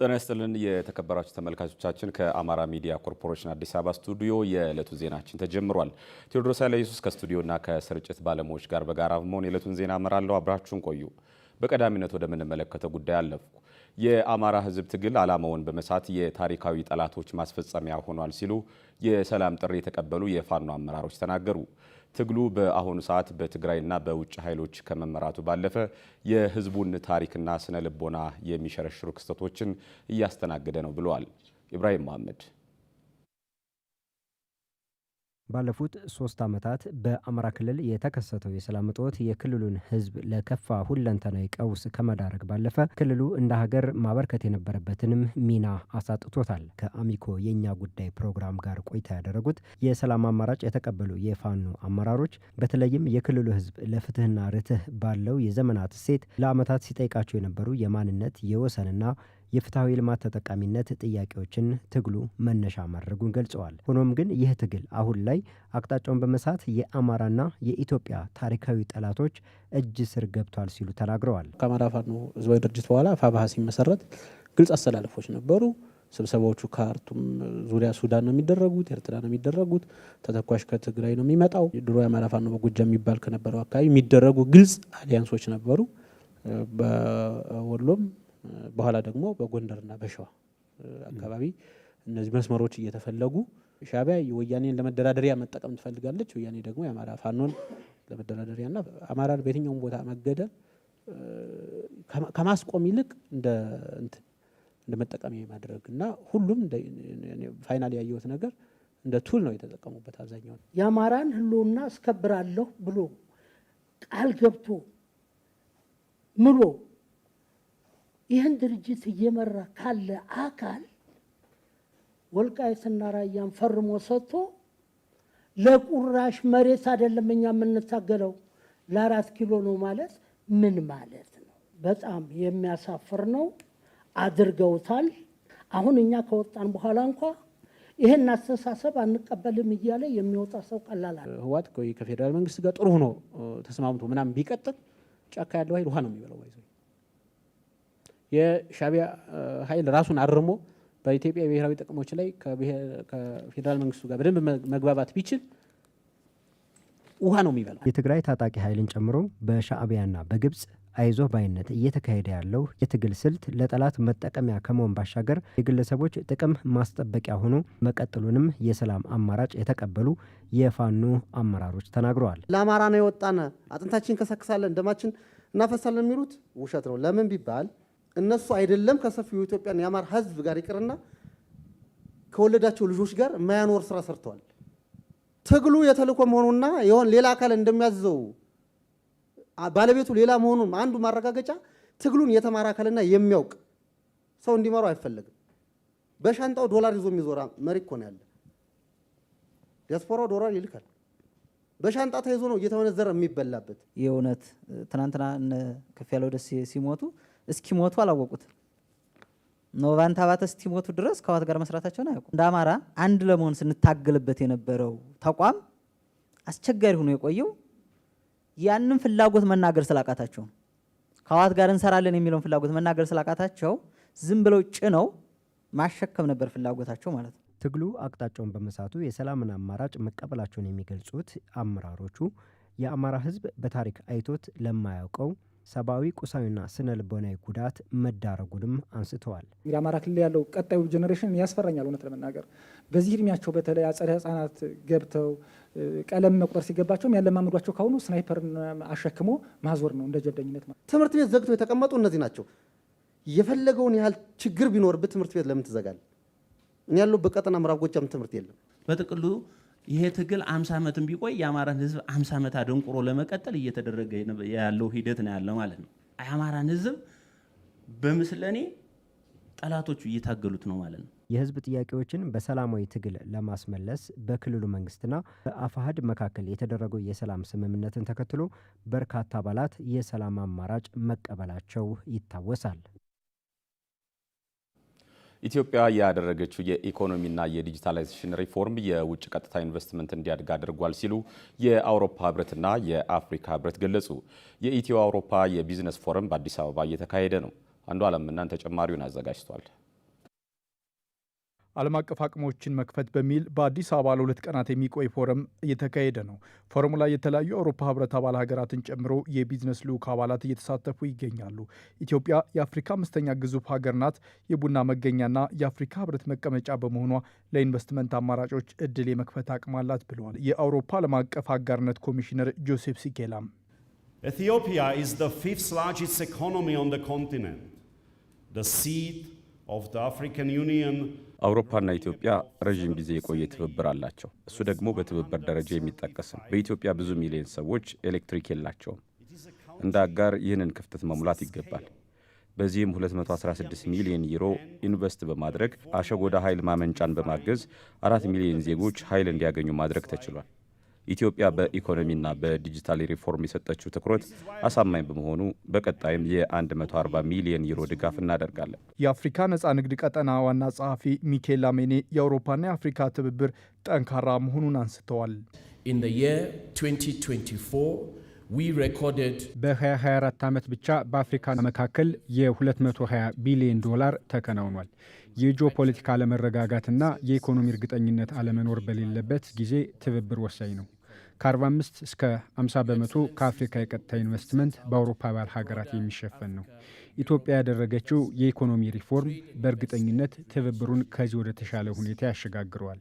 ጤና ይስጥልን የተከበራችሁ ተመልካቾቻችን ከአማራ ሚዲያ ኮርፖሬሽን አዲስ አበባ ስቱዲዮ የዕለቱ ዜናችን ተጀምሯል። ቴዎድሮስ ኃይለኢየሱስ ከስቱዲዮና ከስርጭት ባለሙያዎች ጋር በጋራ በመሆን የዕለቱን ዜና አመራለሁ። አብራችሁን ቆዩ። በቀዳሚነት ወደ ምንመለከተው ጉዳይ አለፍኩ። የአማራ ሕዝብ ትግል ዓላማውን በመሳት የታሪካዊ ጠላቶች ማስፈጸሚያ ሆኗል ሲሉ የሰላም ጥሪ የተቀበሉ የፋኖ አመራሮች ተናገሩ። ትግሉ በአሁኑ ሰዓት በትግራይና በውጭ ኃይሎች ከመመራቱ ባለፈ የህዝቡን ታሪክና ስነ ልቦና የሚሸረሽሩ ክስተቶችን እያስተናገደ ነው ብለዋል። ኢብራሂም መሐመድ ባለፉት 3 ዓመታት በአማራ ክልል የተከሰተው የሰላም እጦት የክልሉን ህዝብ ለከፋ ሁለንተናዊ ቀውስ ከመዳረግ ባለፈ ክልሉ እንደ ሀገር ማበርከት የነበረበትንም ሚና አሳጥቶታል። ከአሚኮ የኛ ጉዳይ ፕሮግራም ጋር ቆይታ ያደረጉት የሰላም አማራጭ የተቀበሉ የፋኖ አመራሮች በተለይም የክልሉ ህዝብ ለፍትህና ርትህ ባለው የዘመናት እሴት ለዓመታት ሲጠይቃቸው የነበሩ የማንነት የወሰንና የፍትሃዊ ልማት ተጠቃሚነት ጥያቄዎችን ትግሉ መነሻ ማድረጉን ገልጸዋል። ሆኖም ግን ይህ ትግል አሁን ላይ አቅጣጫውን በመሳት የአማራና የኢትዮጵያ ታሪካዊ ጠላቶች እጅ ስር ገብቷል ሲሉ ተናግረዋል። ከአማራ ፋኖ ህዝባዊ ድርጅት በኋላ ፋባሃ ሲመሰረት ግልጽ አስተላለፎች ነበሩ። ስብሰባዎቹ ካርቱም ዙሪያ ሱዳን ነው የሚደረጉት፣ ኤርትራ ነው የሚደረጉት፣ ተተኳሽ ከትግራይ ነው የሚመጣው። ድሮ የአማራ ፋኖ በጎጃም የሚባል ከነበረው አካባቢ የሚደረጉ ግልጽ አሊያንሶች ነበሩ። በወሎም በኋላ ደግሞ በጎንደርና በሸዋ አካባቢ እነዚህ መስመሮች እየተፈለጉ ሻዕቢያ የወያኔን ለመደራደሪያ መጠቀም ትፈልጋለች። ወያኔ ደግሞ የአማራ ፋኖን ለመደራደሪያና አማራን በየትኛውም ቦታ መገደል ከማስቆም ይልቅ እንደ መጠቀሚያ ማድረግ እና ሁሉም ፋይናል ያየሁት ነገር እንደ ቱል ነው የተጠቀሙበት። አብዛኛው የአማራን ህልውና አስከብራለሁ ብሎ ቃል ገብቶ ምሎ ይህን ድርጅት እየመራ ካለ አካል ወልቃይትና ራያን ፈርሞ ሰጥቶ ለቁራሽ መሬት አይደለም እኛ የምንታገለው ለ4 ኪሎ ነው ማለት ምን ማለት ነው? በጣም የሚያሳፍር ነው። አድርገውታል። አሁን እኛ ከወጣን በኋላ እንኳ ይሄን አስተሳሰብ አንቀበልም እያለ የሚወጣ ሰው ቀላል አይደለም። ህወሓት ከፌደራል መንግስት ጋር ጥሩ ሆኖ ተስማምቶ ምናምን ቢቀጥል ጫካ ያለው ኃይል ውሃ ነው የሚበላው። የሻዕቢያ ኃይል ራሱን አርሞ በኢትዮጵያ ብሔራዊ ጥቅሞች ላይ ከፌደራል መንግስቱ ጋር በደንብ መግባባት ቢችል ውሃ ነው የሚበላው። የትግራይ ታጣቂ ኃይልን ጨምሮ በሻዕቢያና በግብጽ አይዞህ ባይነት እየተካሄደ ያለው የትግል ስልት ለጠላት መጠቀሚያ ከመሆን ባሻገር የግለሰቦች ጥቅም ማስጠበቂያ ሆኖ መቀጠሉንም የሰላም አማራጭ የተቀበሉ የፋኖ አመራሮች ተናግረዋል። ለአማራ ነው የወጣነ አጥንታችን ከሰክሳለን ደማችን እናፈሳለን የሚሉት ውሸት ነው። ለምን ቢባል እነሱ አይደለም ከሰፊው የኢትዮጵያን የአማራ ህዝብ ጋር ይቅርና ከወለዳቸው ልጆች ጋር የማያኖር ስራ ሰርተዋል። ትግሉ የተልእኮ መሆኑና የሆነ ሌላ አካል እንደሚያዘው ባለቤቱ ሌላ መሆኑን አንዱ ማረጋገጫ ትግሉን የተማረ አካልና የሚያውቅ ሰው እንዲመራው አይፈልግም። በሻንጣው ዶላር ይዞ የሚዞራ መሪ እኮ ነው ያለ። ዲያስፖራው ዶላር ይልካል። በሻንጣ ተይዞ ነው እየተመነዘረ የሚበላበት። የእውነት ትናንትና ከፍያለው ደሴ ሲሞቱ እስኪሞቱ አላወቁት ኖቫንታ ባተ እስኪሞቱ ድረስ ከህወሓት ጋር መስራታቸውን አያውቁ። እንደ አማራ አንድ ለመሆን ስንታገልበት የነበረው ተቋም አስቸጋሪ ሆኖ የቆየው ያንን ፍላጎት መናገር ስላቃታቸው ከህወሓት ጋር እንሰራለን የሚለውን ፍላጎት መናገር ስላቃታቸው ዝም ብለው ጭነው ማሸከም ነበር ፍላጎታቸው ማለት ነው። ትግሉ አቅጣጫውን በመሳቱ የሰላምን አማራጭ መቀበላቸውን የሚገልጹት አመራሮቹ የአማራ ህዝብ በታሪክ አይቶት ለማያውቀው ሰብአዊ ቁሳዊና ስነ ልቦናዊ ጉዳት መዳረጉንም አንስተዋል። እንግዲህ አማራ ክልል ያለው ቀጣዩ ጀነሬሽን ያስፈራኛል። እውነት ለመናገር በዚህ እድሜያቸው በተለይ አጸደ ህጻናት ገብተው ቀለም መቁጠር ሲገባቸውም ያለማመዷቸው ካሁኑ ስናይፐር አሸክሞ ማዞር ነው እንደ ጀብደኝነት ማለት። ትምህርት ቤት ዘግተው የተቀመጡ እነዚህ ናቸው። የፈለገውን ያህል ችግር ቢኖርበት ትምህርት ቤት ለምን ትዘጋል? እኔ ያለው በቀጠና ምዕራብ ጎጃም ትምህርት የለም። በጥቅሉ ይሄ ትግል 50 ዓመትም ቢቆይ የአማራን ህዝብ 50 ዓመት አደንቁሮ ለመቀጠል እየተደረገ ያለው ሂደት ነው ያለው ማለት ነው። የአማራን ህዝብ በምስለኔ ጠላቶቹ እየታገሉት ነው ማለት ነው። የህዝብ ጥያቄዎችን በሰላማዊ ትግል ለማስመለስ በክልሉ መንግስትና በአፋሕድ መካከል የተደረገው የሰላም ስምምነትን ተከትሎ በርካታ አባላት የሰላም አማራጭ መቀበላቸው ይታወሳል። ኢትዮጵያ ያደረገችው የኢኮኖሚና የዲጂታላይዜሽን ሪፎርም የውጭ ቀጥታ ኢንቨስትመንት እንዲያድግ አድርጓል ሲሉ የአውሮፓ ህብረትና የአፍሪካ ህብረት ገለጹ። የኢትዮ አውሮፓ የቢዝነስ ፎረም በአዲስ አበባ እየተካሄደ ነው። አንዱ ዓለም እናንተ ተጨማሪውን አዘጋጅቷል። ዓለም አቀፍ አቅሞችን መክፈት በሚል በአዲስ አበባ ለ2 ቀናት የሚቆይ ፎረም እየተካሄደ ነው። ፎረሙ ላይ የተለያዩ የአውሮፓ ህብረት አባል ሀገራትን ጨምሮ የቢዝነስ ልዑክ አባላት እየተሳተፉ ይገኛሉ። ኢትዮጵያ የአፍሪካ 5ኛ ግዙፍ ሀገር ናት። የቡና መገኛና የአፍሪካ ህብረት መቀመጫ በመሆኗ ለኢንቨስትመንት አማራጮች እድል የመክፈት አቅም አላት ብለዋል የአውሮፓ ዓለም አቀፍ አጋርነት ኮሚሽነር ጆሴፍ ሲኬላም። Ethiopia is the 5th largest economy on the continent. The seat of the African Union. አውሮፓና ኢትዮጵያ ረዥም ጊዜ የቆየ ትብብር አላቸው። እሱ ደግሞ በትብብር ደረጃ የሚጠቀስ ነው። በኢትዮጵያ ብዙ ሚሊዮን ሰዎች ኤሌክትሪክ የላቸውም። እንደ አጋር ይህንን ክፍተት መሙላት ይገባል። በዚህም 216 ሚሊዮን ዩሮ ኢንቨስት በማድረግ አሸጎዳ ኃይል ማመንጫን በማገዝ 4 ሚሊዮን ዜጎች ኃይል እንዲያገኙ ማድረግ ተችሏል። ኢትዮጵያ በኢኮኖሚና በዲጂታል ሪፎርም የሰጠችው ትኩረት አሳማኝ በመሆኑ በቀጣይም የ140 ሚሊዮን ዩሮ ድጋፍ እናደርጋለን። የአፍሪካ ነጻ ንግድ ቀጠና ዋና ጸሐፊ ሚኬል ላሜኔ የአውሮፓና የአፍሪካ ትብብር ጠንካራ መሆኑን አንስተዋል። በ2024 ዓመት ብቻ በአፍሪካ መካከል የ220 ቢሊዮን ዶላር ተከናውኗል። የጂኦፖለቲካ አለመረጋጋትና የኢኮኖሚ እርግጠኝነት አለመኖር በሌለበት ጊዜ ትብብር ወሳኝ ነው። ከ45 እስከ 50 በመቶ ከአፍሪካ የቀጥታ ኢንቨስትመንት በአውሮፓ አባል ሀገራት የሚሸፈን ነው። ኢትዮጵያ ያደረገችው የኢኮኖሚ ሪፎርም በእርግጠኝነት ትብብሩን ከዚህ ወደ ተሻለ ሁኔታ ያሸጋግረዋል።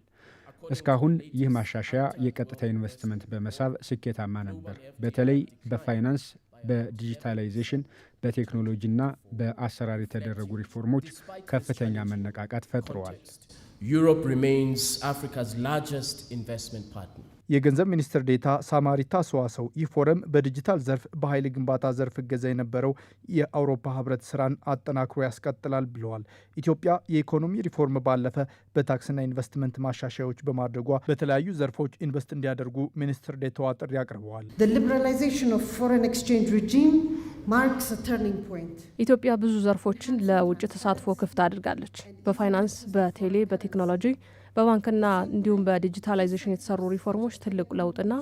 እስካሁን ይህ ማሻሻያ የቀጥታ ኢንቨስትመንት በመሳብ ስኬታማ ነበር። በተለይ በፋይናንስ፣ በዲጂታላይዜሽን፣ በቴክኖሎጂና በአሰራር የተደረጉ ሪፎርሞች ከፍተኛ መነቃቃት ፈጥረዋል። Europe remains Africa's largest investment partner. የገንዘብ ሚኒስትር ዴታ ሳማሪታ ሰዋሰው ይህ ፎረም በዲጂታል ዘርፍ በኃይል ግንባታ ዘርፍ እገዛ የነበረው የአውሮፓ ህብረት ስራን አጠናክሮ ያስቀጥላል ብለዋል። ኢትዮጵያ የኢኮኖሚ ሪፎርም ባለፈ በታክስና ኢንቨስትመንት ማሻሻያዎች በማድረጓ በተለያዩ ዘርፎች ኢንቨስት እንዲያደርጉ ሚኒስትር ዴታዋ ጥሪ አቅርበዋል። The liberalization of foreign exchange regime marks a turning point. ኢትዮጵያ ብዙ ዘርፎችን ለውጭ ተሳትፎ ክፍት አድርጋለች። በፋይናንስ፣ በቴሌ፣ በቴክኖሎጂ፣ በባንክና እንዲሁም በዲጂታላይዜሽን የተሰሩ ሪፎርሞች ትልቅ ለውጥና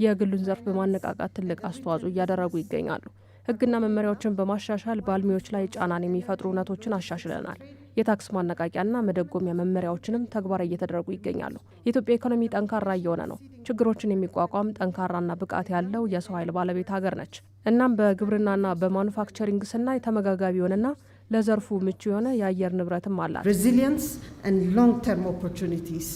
የግሉን ዘርፍ በማነቃቃት ትልቅ አስተዋጽኦ እያደረጉ ይገኛሉ። ህግና መመሪያዎችን በማሻሻል በአልሚዎች ላይ ጫናን የሚፈጥሩ እውነቶችን አሻሽለናል። የታክስ ማነቃቂያና መደጎሚያ መመሪያዎችንም ተግባራዊ እየተደረጉ ይገኛሉ። የኢትዮጵያ ኢኮኖሚ ጠንካራ እየሆነ ነው። ችግሮችን የሚቋቋም ጠንካራና ብቃት ያለው የሰው ኃይል ባለቤት ሀገር ነች። እናም በግብርናና በማኑፋክቸሪንግ ስናይ ተመጋጋቢ የሆነና ለዘርፉ ምቹ የሆነ የአየር ንብረትም አላት። Resilience and long-term opportunities.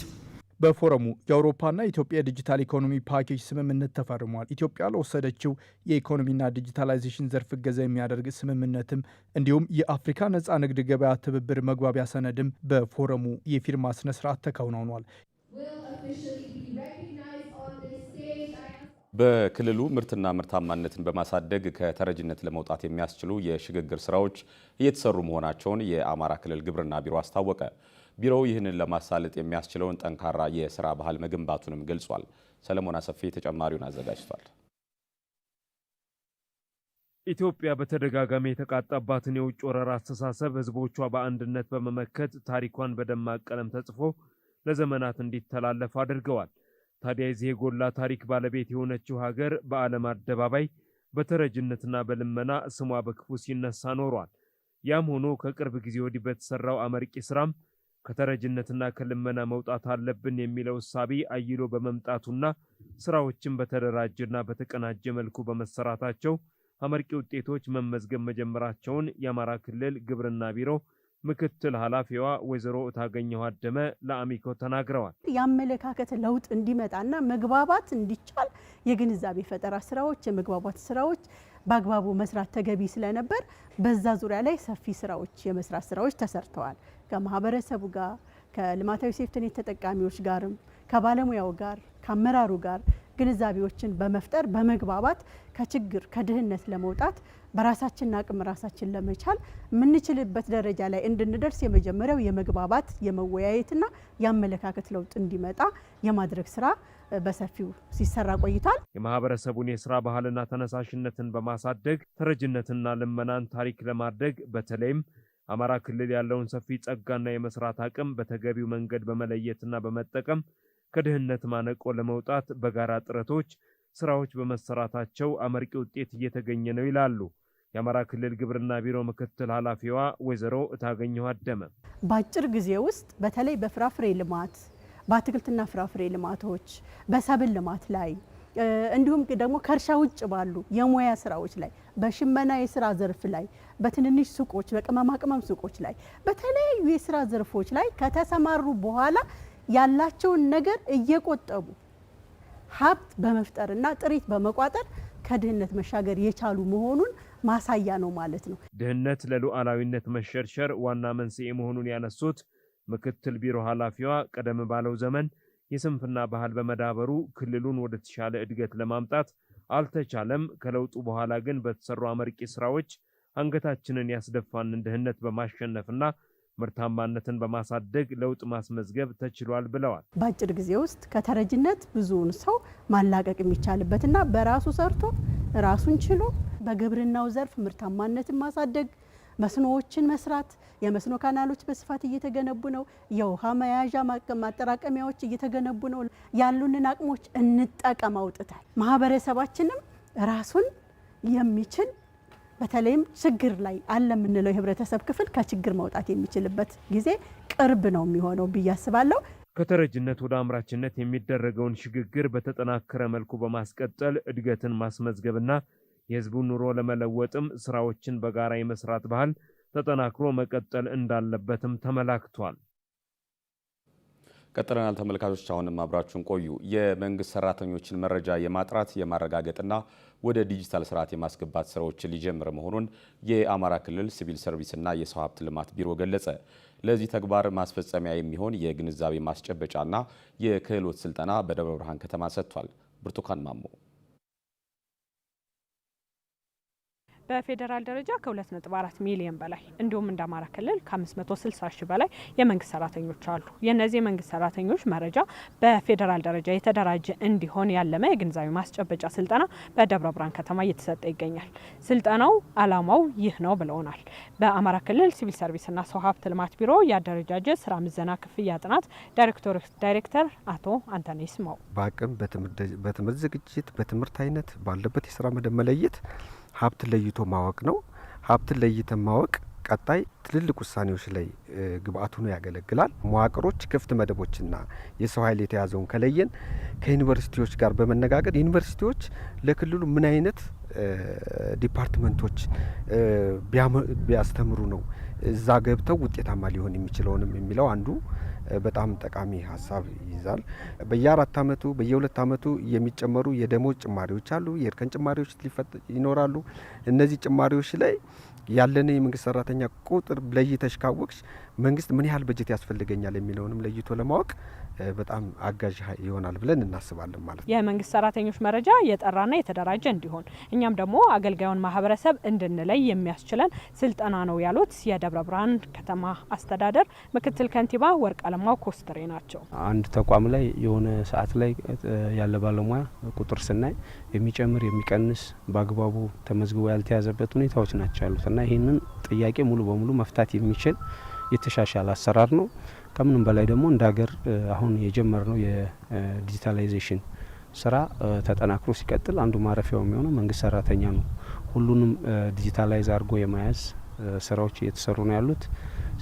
በፎረሙ የአውሮፓና የኢትዮጵያ ዲጂታል ኢኮኖሚ ፓኬጅ ስምምነት ተፈርሟል። ኢትዮጵያ ለወሰደችው የኢኮኖሚና ዲጂታላይዜሽን ዘርፍ እገዛ የሚያደርግ ስምምነትም እንዲሁም የአፍሪካ ነጻ ንግድ ገበያ ትብብር መግባቢያ ሰነድም በፎረሙ የፊርማ ስነስርዓት ተከናውኗል። በክልሉ ምርትና ምርታማነትን በማሳደግ ከተረጅነት ለመውጣት የሚያስችሉ የሽግግር ስራዎች እየተሰሩ መሆናቸውን የአማራ ክልል ግብርና ቢሮ አስታወቀ። ቢሮው ይህንን ለማሳለጥ የሚያስችለውን ጠንካራ የስራ ባህል መገንባቱንም ገልጿል። ሰለሞን አሰፌ ተጨማሪውን አዘጋጅቷል። ኢትዮጵያ በተደጋጋሚ የተቃጣባትን የውጭ ወረራ አስተሳሰብ ህዝቦቿ በአንድነት በመመከት ታሪኳን በደማቅ ቀለም ተጽፎ ለዘመናት እንዲተላለፍ አድርገዋል። ታዲያ የዚህ የጎላ ታሪክ ባለቤት የሆነችው ሀገር በዓለም አደባባይ በተረጅነትና በልመና ስሟ በክፉ ሲነሳ ኖሯል። ያም ሆኖ ከቅርብ ጊዜ ወዲህ በተሰራው አመርቂ ስራም ከተረጅነትና ከልመና መውጣት አለብን የሚለው እሳቤ አይሎ በመምጣቱና ስራዎችን በተደራጀና በተቀናጀ መልኩ በመሰራታቸው አመርቂ ውጤቶች መመዝገብ መጀመራቸውን የአማራ ክልል ግብርና ቢሮ ምክትል ኃላፊዋ ወይዘሮ እታገኘው አደመ ለአሚኮ ተናግረዋል። የአመለካከት ለውጥ እንዲመጣና መግባባት እንዲቻል የግንዛቤ ፈጠራ ስራዎች፣ የመግባባት ስራዎች በአግባቡ መስራት ተገቢ ስለነበር በዛ ዙሪያ ላይ ሰፊ ስራዎች የመስራት ስራዎች ተሰርተዋል። ከማህበረሰቡ ጋር፣ ከልማታዊ ሴፍትኔት ተጠቃሚዎች ጋርም፣ ከባለሙያው ጋር፣ ከአመራሩ ጋር ግንዛቤዎችን በመፍጠር በመግባባት ከችግር ከድህነት ለመውጣት በራሳችን አቅም ራሳችን ለመቻል የምንችልበት ደረጃ ላይ እንድንደርስ የመጀመሪያው የመግባባት የመወያየትና የአመለካከት ለውጥ እንዲመጣ የማድረግ ስራ በሰፊው ሲሰራ ቆይቷል። የማህበረሰቡን የስራ ባህልና ተነሳሽነትን በማሳደግ ተረጅነትና ልመናን ታሪክ ለማድረግ በተለይም አማራ ክልል ያለውን ሰፊ ጸጋና የመስራት አቅም በተገቢው መንገድ በመለየትና በመጠቀም ከድህነት ማነቆ ለመውጣት በጋራ ጥረቶች ስራዎች በመሰራታቸው አመርቂ ውጤት እየተገኘ ነው ይላሉ የአማራ ክልል ግብርና ቢሮ ምክትል ኃላፊዋ ወይዘሮ እታገኘሁ አደመ በአጭር ጊዜ ውስጥ በተለይ በፍራፍሬ ልማት፣ በአትክልትና ፍራፍሬ ልማቶች፣ በሰብል ልማት ላይ እንዲሁም ደግሞ ከእርሻ ውጭ ባሉ የሙያ ስራዎች ላይ፣ በሽመና የስራ ዘርፍ ላይ፣ በትንንሽ ሱቆች፣ በቅመማ ቅመም ሱቆች ላይ፣ በተለያዩ የስራ ዘርፎች ላይ ከተሰማሩ በኋላ ያላቸውን ነገር እየቆጠቡ ሀብት በመፍጠርና ጥሪት በመቋጠር ከድህነት መሻገር የቻሉ መሆኑን ማሳያ ነው ማለት ነው። ድህነት ለሉዓላዊነት መሸርሸር ዋና መንስኤ መሆኑን ያነሱት ምክትል ቢሮ ኃላፊዋ ቀደም ባለው ዘመን የስንፍና ባህል በመዳበሩ ክልሉን ወደ ተሻለ እድገት ለማምጣት አልተቻለም። ከለውጡ በኋላ ግን በተሰሩ አመርቂ ስራዎች አንገታችንን ያስደፋንን ድህነት በማሸነፍና ምርታማነትን በማሳደግ ለውጥ ማስመዝገብ ተችሏል ብለዋል። በአጭር ጊዜ ውስጥ ከተረጅነት ብዙውን ሰው ማላቀቅ የሚቻልበትና በራሱ ሰርቶ ራሱን ችሎ በግብርናው ዘርፍ ምርታማነትን ማሳደግ፣ መስኖዎችን መስራት፣ የመስኖ ካናሎች በስፋት እየተገነቡ ነው። የውሃ መያዣ ማጠራቀሚያዎች እየተገነቡ ነው። ያሉንን አቅሞች እንጠቀም አውጥተን ማህበረሰባችንም ራሱን የሚችል በተለይም ችግር ላይ አለ የምንለው የህብረተሰብ ክፍል ከችግር መውጣት የሚችልበት ጊዜ ቅርብ ነው የሚሆነው ብዬ አስባለሁ። ከተረጅነት ወደ አምራችነት የሚደረገውን ሽግግር በተጠናከረ መልኩ በማስቀጠል እድገትን ማስመዝገብና የህዝቡን ኑሮ ለመለወጥም ስራዎችን በጋራ የመስራት ባህል ተጠናክሮ መቀጠል እንዳለበትም ተመላክቷል። ቀጥለናል ተመልካቾች፣ አሁንም አብራችሁን ቆዩ። የመንግስት ሰራተኞችን መረጃ የማጥራት የማረጋገጥና ወደ ዲጂታል ስርዓት የማስገባት ስራዎችን ሊጀምር መሆኑን የአማራ ክልል ሲቪል ሰርቪስና የሰው ሀብት ልማት ቢሮ ገለጸ። ለዚህ ተግባር ማስፈጸሚያ የሚሆን የግንዛቤ ማስጨበጫና የክህሎት ስልጠና በደብረ ብርሃን ከተማ ሰጥቷል። ብርቱካን ማሞ በፌዴራል ደረጃ ከ2.4 ሚሊዮን በላይ እንዲሁም እንደ አማራ ክልል ከ560 ሺህ በላይ የመንግስት ሰራተኞች አሉ። የነዚህ የመንግስት ሰራተኞች መረጃ በፌዴራል ደረጃ የተደራጀ እንዲሆን ያለመ የግንዛቤ ማስጨበጫ ስልጠና በደብረ ብርሃን ከተማ እየተሰጠ ይገኛል። ስልጠናው ዓላማው ይህ ነው ብለውናል በአማራ ክልል ሲቪል ሰርቪስና ሰው ሀብት ልማት ቢሮ የአደረጃጀት ስራ ምዘና ክፍያ ጥናት ዳይሬክተር አቶ አንተነህ ይስማው በአቅም በትምህርት ዝግጅት በትምህርት አይነት ባለበት የስራ መደብ መለየት ሀብትን ለይቶ ማወቅ ነው። ሀብትን ለይተን ማወቅ ቀጣይ ትልልቅ ውሳኔዎች ላይ ግብአት ሆኖ ያገለግላል። መዋቅሮች፣ ክፍት መደቦችና የሰው ኃይል የተያዘውን ከለየን ከዩኒቨርሲቲዎች ጋር በመነጋገር ዩኒቨርሲቲዎች ለክልሉ ምን አይነት ዲፓርትመንቶች ቢያስተምሩ ነው እዛ ገብተው ውጤታማ ሊሆን የሚችለውንም የሚለው አንዱ በጣም ጠቃሚ ሀሳብ ይይዛል። በየ4 አመቱ በየ2 አመቱ የሚጨመሩ የደሞዝ ጭማሪዎች አሉ፣ የእርከን ጭማሪዎች ይኖራሉ። እነዚህ ጭማሪዎች ላይ ያለን የመንግስት ሰራተኛ ቁጥር ለይተሽ ካወቅሽ መንግስት ምን ያህል በጀት ያስፈልገኛል የሚለውንም ለይቶ ለማወቅ በጣም አጋዥ ይሆናል ብለን እናስባለን ማለት ነው። የመንግስት ሰራተኞች መረጃ የጠራና የተደራጀ እንዲሆን እኛም ደግሞ አገልጋዩን ማህበረሰብ እንድንለይ የሚያስችለን ስልጠና ነው ያሉት የደብረ ብርሃን ከተማ አስተዳደር ምክትል ከንቲባ ወርቅ አለማው ኮስትሬ ናቸው። አንድ ተቋም ላይ የሆነ ሰዓት ላይ ያለ ባለሙያ ቁጥር ስናይ የሚጨምር የሚቀንስ በአግባቡ ተመዝግቦ ያልተያዘበት ሁኔታዎች ናቸው ያሉት እና ይህንን ጥያቄ ሙሉ በሙሉ መፍታት የሚችል የተሻሻለ አሰራር ነው። ከምንም በላይ ደግሞ እንደ ሀገር አሁን የጀመርነው የዲጂታላይዜሽን ስራ ተጠናክሮ ሲቀጥል አንዱ ማረፊያው የሚሆነው መንግስት ሰራተኛ ነው። ሁሉንም ዲጂታላይዝ አድርጎ የመያዝ ስራዎች እየተሰሩ ነው ያሉት።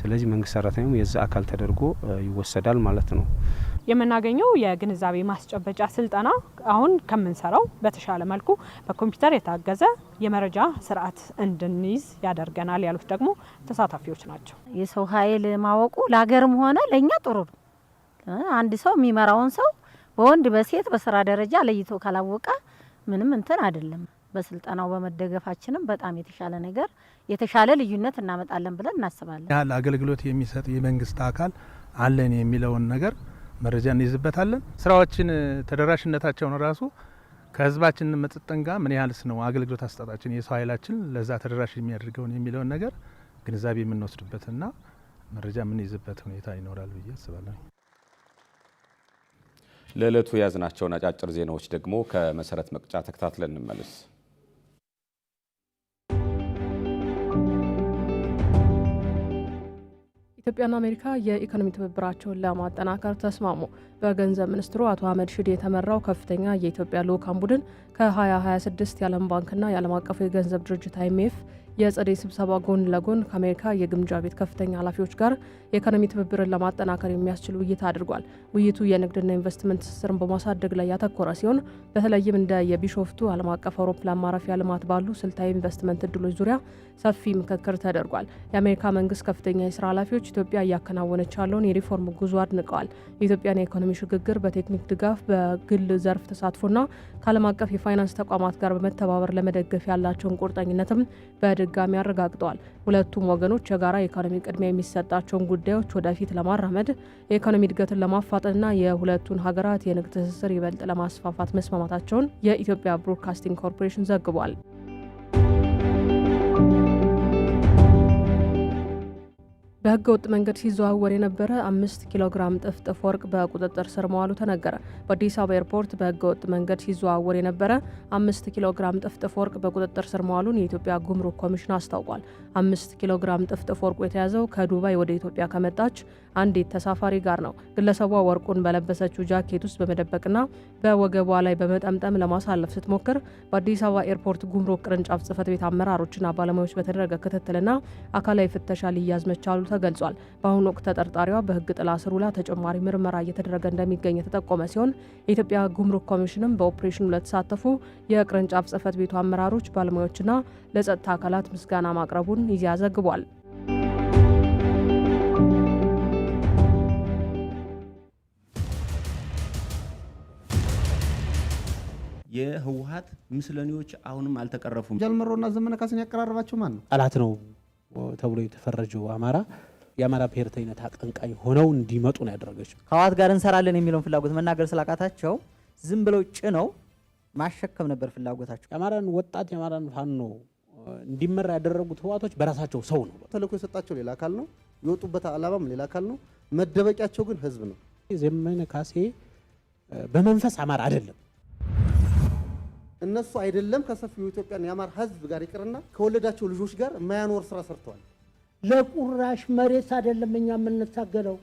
ስለዚህ መንግስት ሰራተኛው የዛ አካል ተደርጎ ይወሰዳል ማለት ነው። የምናገኘው የግንዛቤ ማስጨበጫ ስልጠና አሁን ከምንሰራው በተሻለ መልኩ በኮምፒውተር የታገዘ የመረጃ ስርዓት እንድንይዝ ያደርገናል ያሉት ደግሞ ተሳታፊዎች ናቸው። የሰው ኃይል ማወቁ ለሀገርም ሆነ ለእኛ ጥሩ ነው። አንድ ሰው የሚመራውን ሰው በወንድ በሴት በስራ ደረጃ ለይቶ ካላወቀ ምንም እንትን አይደለም። በስልጠናው በመደገፋችንም በጣም የተሻለ ነገር የተሻለ ልዩነት እናመጣለን ብለን እናስባለን። ያለ አገልግሎት የሚሰጥ የመንግስት አካል አለን የሚለውን ነገር መረጃ እንይዝበታለን። ስራዎችን ተደራሽነታቸውን ራሱ ከህዝባችን መጥጠን ጋር ምን ያህልስ ነው አገልግሎት አሰጣጣችን የሰው ኃይላችን ለዛ ተደራሽ የሚያደርገውን የሚለውን ነገር ግንዛቤ የምንወስድበትና መረጃ የምንይዝበት ሁኔታ ይኖራል ብዬ አስባለሁ። ለዕለቱ የያዝናቸውን አጫጭር ዜናዎች ደግሞ ከመሰረት መቅጫ ተከታትለን እንመለስ። ኢትዮጵያና አሜሪካ የኢኮኖሚ ትብብራቸውን ለማጠናከር ተስማሙ። በገንዘብ ሚኒስትሩ አቶ አህመድ ሺዴ የተመራው ከፍተኛ የኢትዮጵያ ልዑካን ቡድን ከ2026 የዓለም ባንክና የዓለም አቀፉ የገንዘብ ድርጅት IMF የጸደይ ስብሰባ ጎን ለጎን ከአሜሪካ የግምጃ ቤት ከፍተኛ ኃላፊዎች ጋር የኢኮኖሚ ትብብርን ለማጠናከር የሚያስችል ውይይት አድርጓል። ውይይቱ የንግድና ኢንቨስትመንት ትስስርን በማሳደግ ላይ ያተኮረ ሲሆን በተለይም እንደ የቢሾፍቱ ዓለም አቀፍ አውሮፕላን ማረፊያ ልማት ባሉ ስልታዊ ኢንቨስትመንት እድሎች ዙሪያ ሰፊ ምክክር ተደርጓል። የአሜሪካ መንግስት ከፍተኛ የስራ ኃላፊዎች ኢትዮጵያ እያከናወነች ያለውን የሪፎርም ጉዞ አድንቀዋል። የኢትዮጵያን የኢኮኖሚ ሽግግር በቴክኒክ ድጋፍ፣ በግል ዘርፍ ተሳትፎና ከዓለም አቀፍ የፋይናንስ ተቋማት ጋር በመተባበር ለመደገፍ ያላቸውን ቁርጠኝነትም በድጋሚ አረጋግጠዋል። ሁለቱም ወገኖች የጋራ የኢኮኖሚ ቅድሚያ የሚሰጣቸውን ጉዳዮች ወደፊት ለማራመድ የኢኮኖሚ እድገትን ለማፋጠንና የሁለቱን ሀገራት የንግድ ትስስር ይበልጥ ለማስፋፋት መስማማታቸውን የኢትዮጵያ ብሮድካስቲንግ ኮርፖሬሽን ዘግቧል። በህገ ወጥ መንገድ ሲዘዋወር የነበረ 5 ኪሎ ግራም ጥፍጥፍ ወርቅ በቁጥጥር ስር መዋሉ ተነገረ። በአዲስ አበባ ኤርፖርት በህገ ወጥ መንገድ ሲዘዋወር የነበረ 5 ኪሎ ግራም ጥፍጥፍ ወርቅ በቁጥጥር ስር መዋሉን የኢትዮጵያ ጉምሩክ ኮሚሽን አስታውቋል። 5 ኪሎ ግራም ጥፍጥፍ ወርቁ የተያዘው ከዱባይ ወደ ኢትዮጵያ ከመጣች አንዲት ተሳፋሪ ጋር ነው። ግለሰቧ ወርቁን በለበሰችው ጃኬት ውስጥ በመደበቅና በወገቧ ላይ በመጠምጠም ለማሳለፍ ስትሞክር በአዲስ አበባ ኤርፖርት ጉምሩክ ቅርንጫፍ ጽህፈት ቤት አመራሮችና ባለሙያዎች በተደረገ ክትትልና አካላዊ ፍተሻ ሊያዝ መቻሉ ተገልጿል። በአሁኑ ወቅት ተጠርጣሪዋ በህግ ጥላ ስር ውላ ተጨማሪ ምርመራ እየተደረገ እንደሚገኝ የተጠቆመ ሲሆን የኢትዮጵያ ጉምሩክ ኮሚሽንም በኦፕሬሽኑ ለተሳተፉ የቅርንጫፍ ጽህፈት ቤቱ አመራሮች፣ ባለሙያዎችና ለጸጥታ አካላት ምስጋና ማቅረቡን ኢዜአ ዘግቧል። የህወሓት ምስለኔዎች አሁንም አልተቀረፉም። ጃልመሮና ዘመነ ካሴን ያቀራረባቸው ማን ነው? ጠላት ነው ተብሎ የተፈረጀው አማራ የአማራ ብሔርተኝነት አቀንቃኝ ሆነው እንዲመጡ ነው ያደረገችው። ከህወሓት ጋር እንሰራለን የሚለውን ፍላጎት መናገር ስላቃታቸው ዝም ብለው ጭነው ማሸከም ነበር ፍላጎታቸው። የአማራን ወጣት የአማራን ፋኖ እንዲመራ ያደረጉት ህወሓቶች በራሳቸው ሰው ነው። ተልእኮ የሰጣቸው ሌላ አካል ነው፣ የወጡበት ዓላማም ሌላ አካል ነው። መደበቂያቸው ግን ህዝብ ነው። ዘመነ ካሴ በመንፈስ አማራ አይደለም። እነሱ አይደለም ከሰፊው ኢትዮጵያን የአማራ ህዝብ ጋር ይቅርና ከወለዳቸው ልጆች ጋር የማያኖር ስራ ሰርተዋል። ለቁራሽ መሬት አይደለም እኛ የምንታገለው።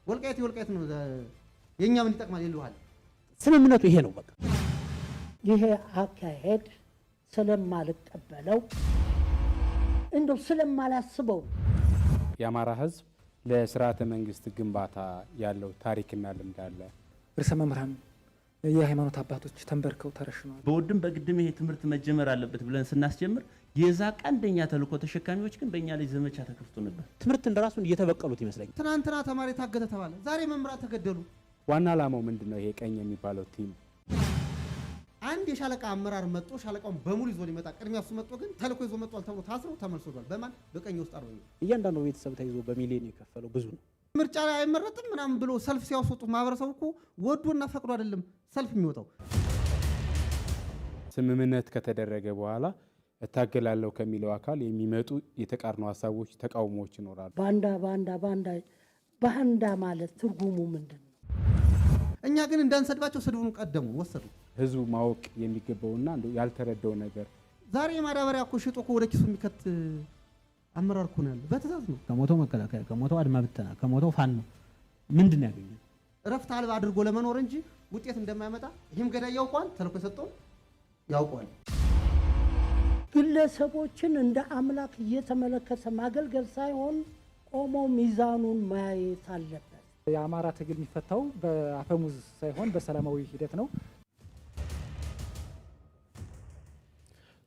ወልቃይት ነው። የኛ ምን ይጠቅማል ይልዋል። ስምምነቱ ይሄ ነው። በቃ ይሄ አካሄድ ስለማልቀበለው እንደው ስለማላስበው የአማራ ህዝብ ለስርዓተ መንግስት ግንባታ ያለው ታሪክና ልምድ አለ። ርዕሰ መምህራን የሃይማኖት አባቶች ተንበርከው ተረሽነዋል። በወድም በግድም ይሄ ትምህርት መጀመር አለበት ብለን ስናስጀምር የዛ ቀንደኛ ተልእኮ ተሸካሚዎች ግን በእኛ ላይ ዘመቻ ተከፍቶ ነበር። ትምህርት እንደራሱን እየተበቀሉት ይመስለኛል። ትናንትና ተማሪ ታገተ ተባለ፣ ዛሬ መምህራን ተገደሉ። ዋና ዓላማው ምንድነው? ይሄ ቀኝ የሚባለው ቲም አንድ የሻለቃ አመራር መጥቶ ሻለቃውን በሙሉ ይዞ ሊመጣ ቅድሚያ እሱ መጥቶ ግን ተልእኮ ይዞ መጥቷል ተብሎ ታስረው ተመልሶቷል። በማን በቀኝ ውስጥ አርበኛ እያንዳንዱ ቤተሰብ ተይዞ በሚሊዮን የከፈለው ብዙ ነው። ምርጫ ላይ አይመረጥም ምናምን ብሎ ሰልፍ ሲያስወጡ ማህበረሰቡ እኮ ወዶና ፈቅዶ አይደለም ሰልፍ የሚወጣው። ስምምነት ከተደረገ በኋላ እታገላለሁ ከሚለው አካል የሚመጡ የተቃርኖ ሀሳቦች፣ ተቃውሞዎች ይኖራሉ። ባንዳ ማለት ትርጉሙ ምንድን ነው? እኛ ግን እንዳንሰድባቸው ስድቡን ቀደሙ ወሰዱ። ህዝቡ ማወቅ የሚገባውና ያልተረዳው ነገር ዛሬ ማዳበሪያ እኮ ሽጦ እኮ ወደ ኪሱ የሚከት አመራር እኮ ነው ያለው። በትእዛዝ ነው። ከሞተው መከላከያ፣ ከሞተው አድማ ብተና፣ ከሞተው ፋኖ ምንድን ነው ያገኘው? እረፍት አልባ አድርጎ ለመኖር እንጂ ውጤት እንደማያመጣ ይህም ገዳይ ያውቀዋል። ተልእኮ የሰጠው ያውቀዋል። ግለሰቦችን እንደ አምላክ እየተመለከተ ማገልገል ሳይሆን ቆሞ ሚዛኑን ማየት አለበት። የአማራ ትግል የሚፈታው በአፈሙዝ ሳይሆን በሰላማዊ ሂደት ነው።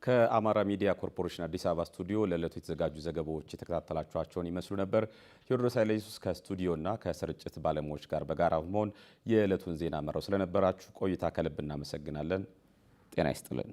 ከአማራ ሚዲያ ኮርፖሬሽን አዲስ አበባ ስቱዲዮ ለዕለቱ የተዘጋጁ ዘገባዎች የተከታተላችኋቸውን ይመስሉ ነበር። ቴዎድሮስ ኃይለኢየሱስ ከስቱዲዮና ከስርጭት ባለሙያዎች ጋር በጋራ በመሆን የዕለቱን ዜና መራው። ስለነበራችሁ ቆይታ ከልብ እናመሰግናለን። ጤና ይስጥልን።